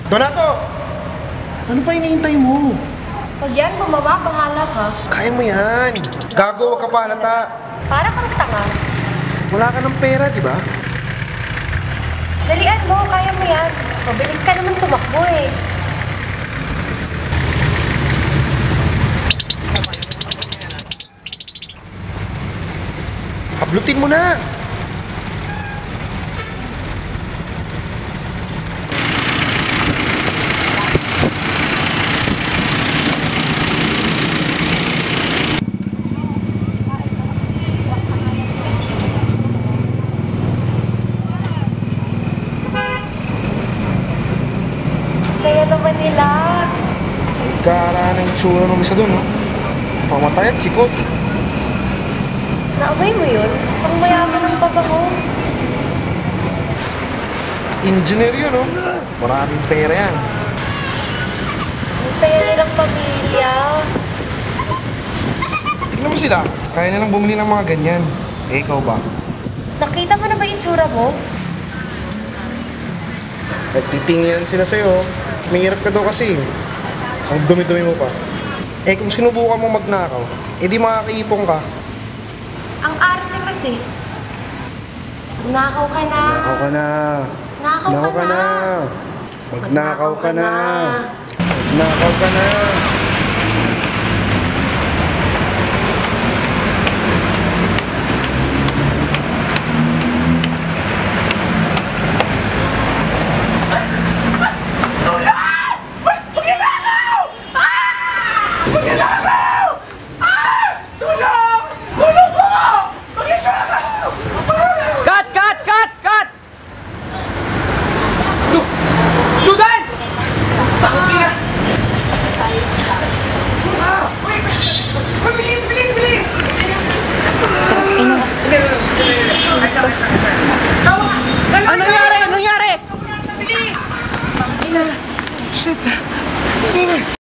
Donato! Ano pa hinihintay mo? Pag yan bumaba, bahala ka. Kaya mo yan. Gago, wag ka pa halata. Para kang tanga. Wala ka ng pera, di ba? Dalian mo, kaya mo yan. Mabilis ka naman tumakbo eh. Hablutin mo na! Saya naman nila. Gara ng tsura ng isa doon, no? Pamatay at chikot. Naamoy mo yun? Pang mayaman ng pabango. Engineer yun, no? Maraming pera yan. Ang saya nilang pamilya. Tignan mo sila. Kaya nilang bumili ng mga ganyan. Eh, ikaw ba? Nakita mo na ba yung tsura mo? Nagtitingin sila sa'yo. Mahirap ka daw kasi. Ang dumi-dumi mo pa. Eh, kung sinubukan mo magnakaw, eh di makakaipong ka. Ang arte kasi. Nakaw ka na. Nakaw ka na. Nakaw ka na. Magnakaw ka na. Magnakaw ka na. Dudan! Bilis! Ano nangyari? Bilis! Shit!